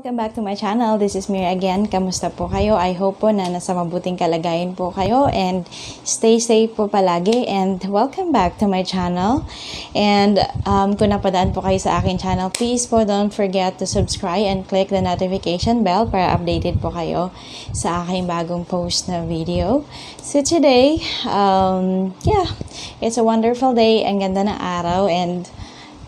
Welcome back to my channel. This is Mira again. Kamusta po kayo? I hope po na nasa mabuting kalagayan po kayo and stay safe po palagi, and welcome back to my channel. And kung napadaan po kayo sa akin channel, please po don't forget to subscribe and click the notification bell para updated po kayo sa aking bagong post na video. So today, it's a wonderful day. Ang ganda ng araw, and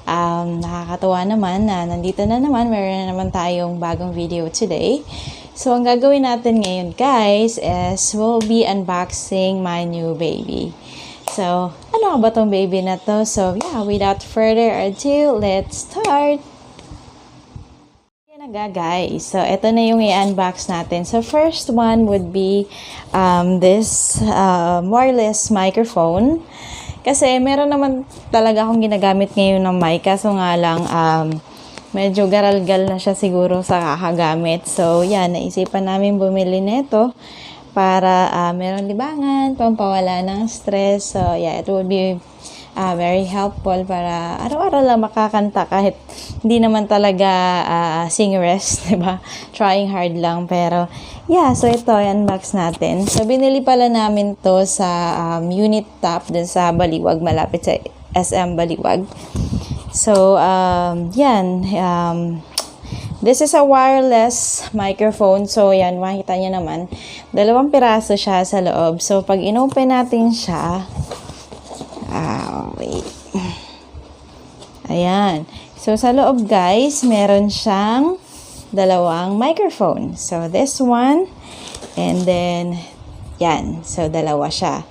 nakakatuwa naman na nandito na naman, meron na naman tayong bagong video today. So, ang gagawin natin ngayon, guys, is we'll be unboxing my new baby. So, ano ba tong baby na to? So, yeah, without further ado, let's start! Yan na guys. So, ito na yung i-unbox natin. So, first one would be this wireless microphone. Kasi meron naman talaga akong ginagamit ngayon ng mic, kaso nga lang medyo garalgal na siya siguro sa kakagamit. So yan, naisipan namin bumili nito para meron libangan, pampawala ng stress. So yeah, it would be very helpful para araw-araw lang makakanta kahit hindi naman talaga singeress, diba? Trying hard lang, pero yeah, so ito, unbox natin. So, binili pala namin to sa unit top dun sa Baliwag, malapit sa SM Baliwag. So, this is a wireless microphone. So, yan, makikita nyo naman. 2 piraso siya sa loob. So, pag inopen natin siya, wait. Ayan. So, sa loob, guys, meron siyang 2 microphone. So, this one, and then, yan. So, 2 siya.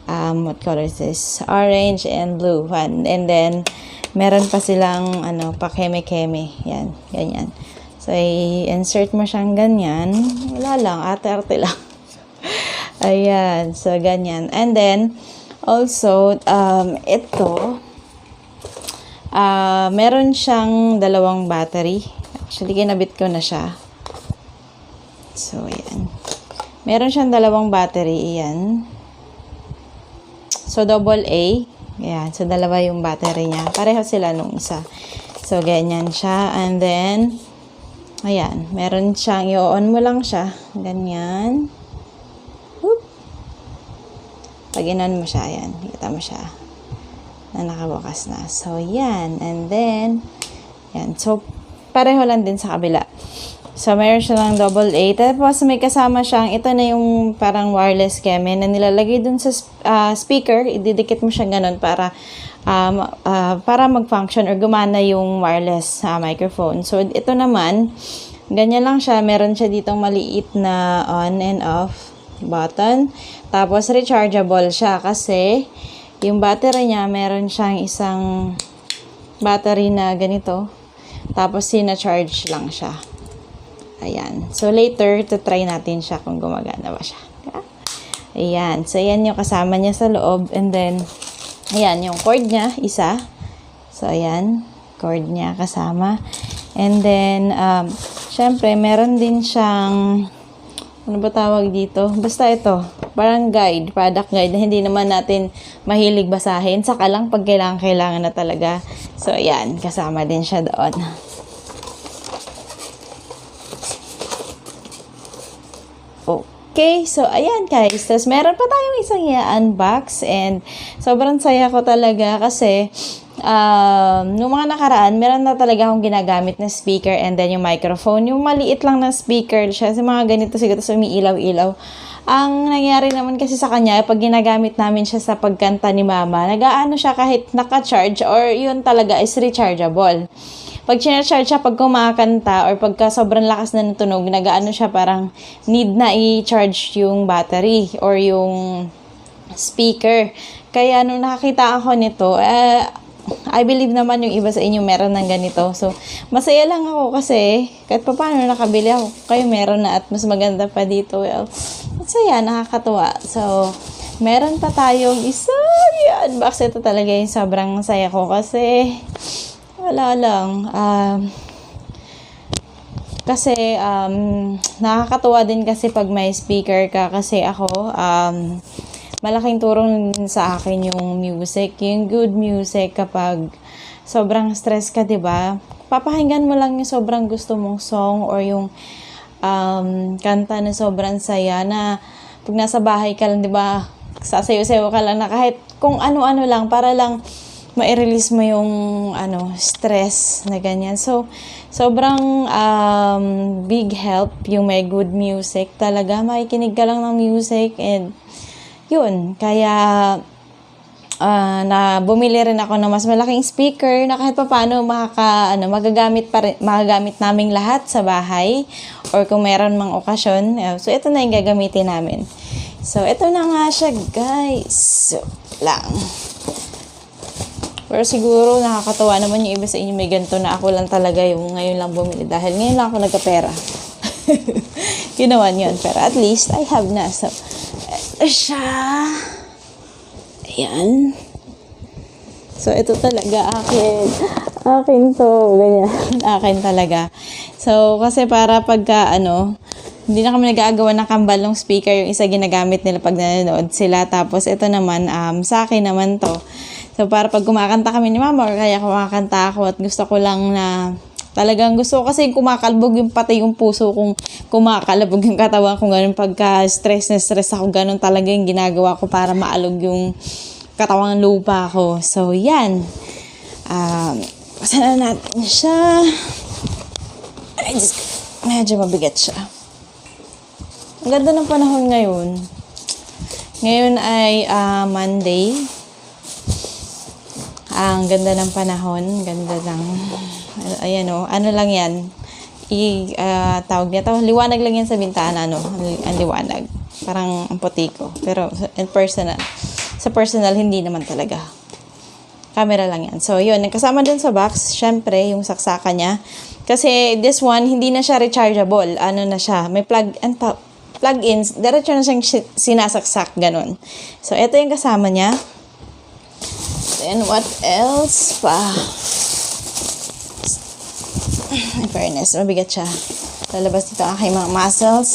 What color is this? Orange and blue. One. And then, meron pa silang, pa-keme-keme. Yan. Ganyan. So, i-insert mo siyang ganyan. Wala lang. Arte-arte lang. Ayan. So, ganyan. And then, also, ito, meron siyang 2 battery. Actually, kinabit ko na siya. So, ayan. Meron siyang 2 battery. Ayan. So, double A. Ayan. So, 2 yung battery niya. Pareho sila nung isa. So, ganyan siya. And then, ayan. Meron siyang, i-on mo lang siya. Ganyan. Whoop. Pag in-on mo siya, ayan. Kita mo siya na nakabukas na. So, yan. And then, yan. So, pareho lang din sa kabila. So, mayroon siya lang double A. Tapos, may kasama siyang, ito na yung parang wireless keme na nilalagay dun sa speaker. Ididikit mo siya ganun para mag-function or gumana yung wireless microphone. So, ito naman, ganyan lang siya. Meron siya ditong maliit na on and off button. Tapos, rechargeable siya kasi yung battery niya, meron siyang isang battery na ganito. Tapos, sina-charge lang siya. Ayan. So, later, try natin siya kung gumagana ba siya. Ayan. So, ayan yung kasama niya sa loob. And then, ayan, yung cord niya, isa. So, ayan. Cord niya kasama. And then, syempre, meron din siyang, ano ba tawag dito? Basta ito. Parang guide, product guide na hindi naman natin mahilig basahin. Saka lang pag kailangan na talaga. So, ayan. Kasama din siya doon. Okay. So, ayan guys. Tapos, meron pa tayong isang i-unbox. And, sobrang saya ko talaga kasi nung mga nakaraan, meron na talaga akong ginagamit na speaker and then yung microphone. Yung maliit lang na speaker siya. Sa mga ganito siguro, so umiilaw-ilaw. Ang nangyari naman kasi sa kanya, pag ginagamit namin siya sa pagkanta ni mama, nag-aano siya kahit naka-charge or yun talaga is rechargeable. Pag sinacharge siya, pag kumakanta or pagka sobrang lakas na ng tunog, nag-aano siya parang need na i-charge yung battery or yung speaker. Kaya nung nakakita ako nito, I believe naman yung iba sa inyo meron ng ganito. So, masaya lang ako kasi kahit pa paano nakabili ako. Kayo meron na at mas maganda pa dito. Well, masaya, nakakatuwa. So, meron pa tayong isa. I-unbox ito talaga yung sobrang saya ko kasi wala lang. Kasi, nakakatuwa din kasi pag may speaker ka kasi ako, malaking turong sa akin yung music, yung good music kapag sobrang stress ka, 'di ba? papakinggan mo lang yung sobrang gusto mong song or yung kanta na sobrang saya na pag nasa bahay ka lang, di ba, sasayo-sayo ka lang na kahit kung ano-ano lang para lang ma-release mo yung stress na ganyan. So, sobrang big help yung may good music. Talaga, makikinig ka lang ng music and yun. Kaya, na bumili rin ako ng mas malaking speaker na kahit paano magagamit naming lahat sa bahay or kung meron mang okasyon. So, ito na yung gagamitin namin. So, ito na nga siya, guys. So, lang. Pero siguro nakakatawa naman yung iba sa inyo may ganito na ako lang talaga yung ngayon lang bumili dahil ngayon lang ako nagkapera. Yun naman yun. Pero at least I have na. So, ito siya. Ayan. So, ito talaga akin. Akin to. Ganyan. Akin talaga. So, kasi para pagka hindi na kami nag-aagawa ng kambal ng speaker. Yung isa ginagamit nila pag nanonood sila. Tapos, ito naman, sa akin naman to. So, para pag kumakanta kami ni mama or kaya kumakanta ako at gusto ko lang na talagang gusto ko kasi kumakalbog yung pati yung puso kung kumakalabog yung katawan ko ganun pagka stress na stress ako ganun talaga yung ginagawa ko para maalog yung katawang lupa ko. So, yan. Pasanan natin siya. Ay, medyo mabigat siya. Ang ganda ng panahon ngayon. Ngayon ay Monday. Ang ganda ng panahon, ganda ng, ayan ano lang yan, tawag niya to, liwanag lang yan sa bintana, ang liwanag, parang ang puti ko, pero sa personal, hindi naman talaga, camera lang yan. So, yun, nagkasama dun sa box, syempre, yung saksakan niya, kasi this one, hindi na siya rechargeable, na siya, may plug-ins, diretso na siyang sinasaksak, ganun. So, ito yung kasama niya. And what else pa? In fairness, mabigat siya. Lalabas dito ang aking mga muscles.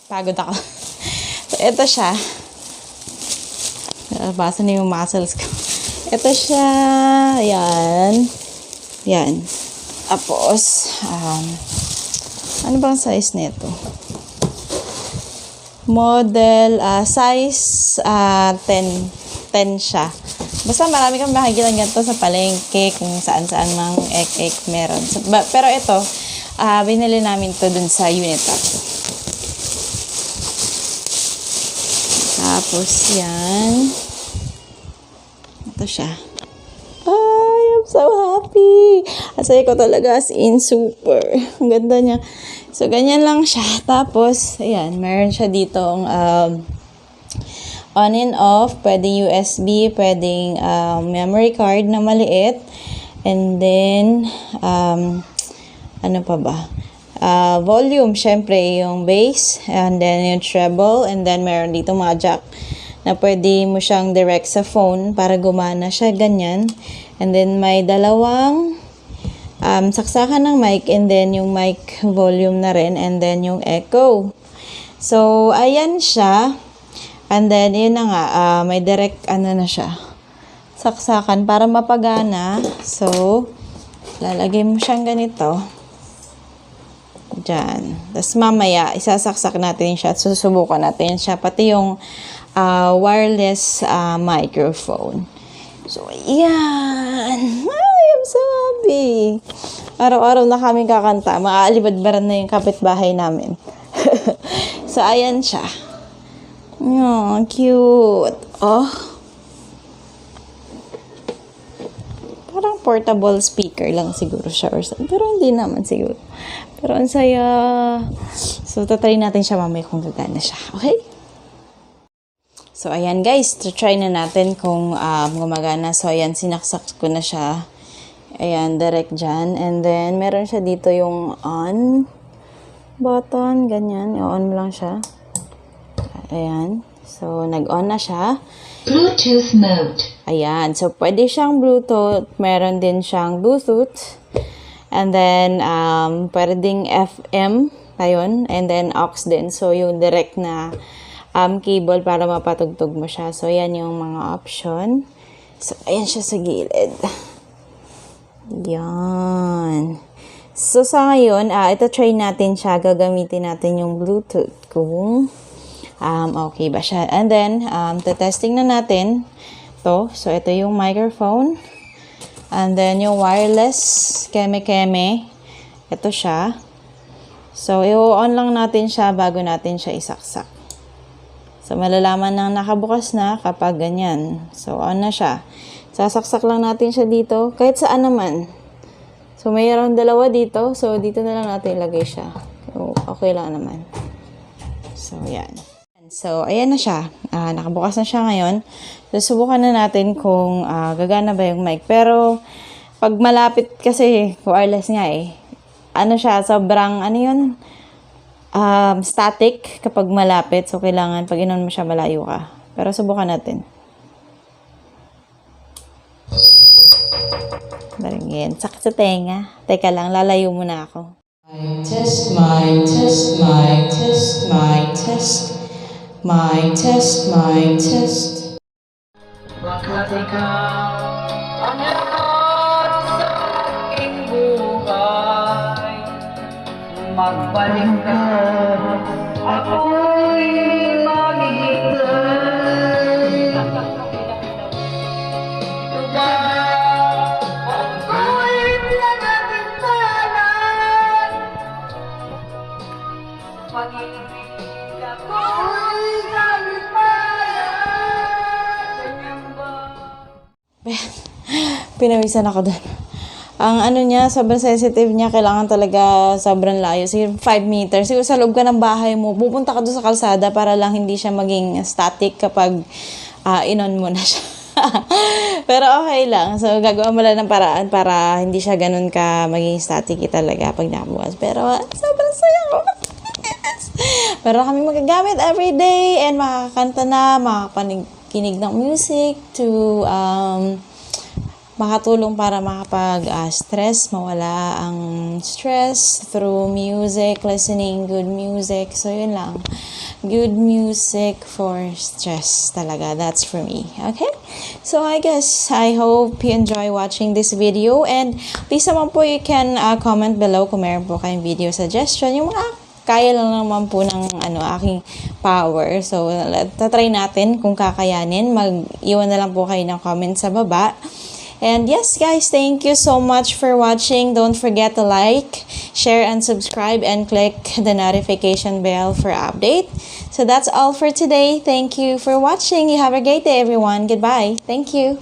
Pagod ako. So, ito siya. Nalabasan na yung muscles ko. Ito siya. Ayan. Yan. Tapos, ano bang size nito? Model, size 10 siya. Basta marami kang makikita ganito sa palengke, kung saan-saan mang ek meron. So, pero ito, binili namin to dun sa Unitop. Tapos yan. Ito siya. Ay, I'm so happy. Asaya ko talaga as in super. Ang ganda niya. So, ganyan lang siya. Tapos, ayan, meron siya ditong on and off. Pwedeng USB, pwedeng memory card na maliit. And then, ano pa ba? Volume, syempre, yung bass. And then, yung treble. And then, meron dito mga jack na pwede mo siyang direct sa phone para gumana siya, ganyan. And then, may dalawang saksakan ng mic and then yung mic volume na rin and then yung echo. So, ayan siya. And then, yun na nga, may direct, na siya, saksakan para mapagana. So, lalagay mo siyang ganito. Diyan. Tapos, mamaya, isasaksak natin siya at susubukan natin siya. Pati yung wireless microphone. So, ayan. Ay, I'm so happy. Araw-araw na kami kakanta. Maaalibadbaran na yung kapitbahay namin. So, ayan siya. Oh, cute. Oh. Parang portable speaker lang siguro siya or something. Pero hindi naman siguro. Pero ang saya. So, tatry natin siya mamaya kung gagana siya. Okay? So, ayan guys, try na natin kung gumagana. So, ayan, sinaksak ko na siya. Ayan, direct dyan. And then, meron siya dito yung on button, ganyan. I-on mo lang siya. Ayan. So, nag-on na siya. Bluetooth mode. Ayan. So, pwede siyang Bluetooth. Meron din siyang Bluetooth. And then, pwede ding FM. Ayun. And then, aux din. So, yung direct na cable para mapatugtog mo siya. So, yan yung mga option. So, ayan siya sa gilid. Yan. So, sa ngayon, ito try natin siya. Gagamitin natin yung Bluetooth kung okay ba siya. And then, testing na natin to. So, ito yung microphone. And then, yung wireless, keme-keme. Ito siya. So, i-on lang natin siya bago natin siya isaksak. So, malalaman na nakabukas na kapag ganyan. So, on na siya. Sasaksak lang natin siya dito. Kahit saan naman. So, mayroong dalawa dito. So, dito na lang natin ilagay siya. So, okay lang naman. So, yan. So, ayan na siya. Nakabukas na siya ngayon. So, subukan na natin kung gagana ba yung mic. Pero, pag malapit kasi, wireless nga eh. Ano siya, sobrang, static kapag malapit. So, kailangan, pag inon mo siya, malayo ka. Pero, subukan natin. Baringin. Sakit sa tenga. Teka lang, lalayo muna ako. Test, mic, test, mic, test, mic, test. My test, my test. Bakit ikaw ang lahat sa aking buhay? Magbalik ka, ako'y maghihintay. Ito ba ako'y pinagpintalan? Pag-ibig ako'y Pinawisan ako doon. Ang ano niya, sobrang sensitive niya. Kailangan talaga sobrang layo. Siguro 5 meters. Siguro sa loob ka ng bahay mo, pupunta ka doon sa kalsada para lang hindi siya maging static kapag inon mo na siya. Pero okay lang. So, gagawa mo lang ng paraan para hindi siya ganun ka maging static talaga pag nakabukas. Pero sobrang saya ko. Pero kami magagamit everyday and makakanta na, makakakinig ng music to makatulong para makapag-stress, mawala ang stress through music, listening good music. So, yun lang. Good music for stress talaga. That's for me. Okay? So, I hope you enjoy watching this video. And please naman po, you can comment below kung meron po kayong video suggestion. Yung mga kaya lang naman po ng aking power. So, tatry natin kung kakayanin. Mag-iwan na lang po kayo ng comment sa baba. And yes, guys, thank you so much for watching. Don't forget to like, share, and subscribe, and click the notification bell for update. So that's all for today. Thank you for watching. You have a great day, everyone. Goodbye. Thank you.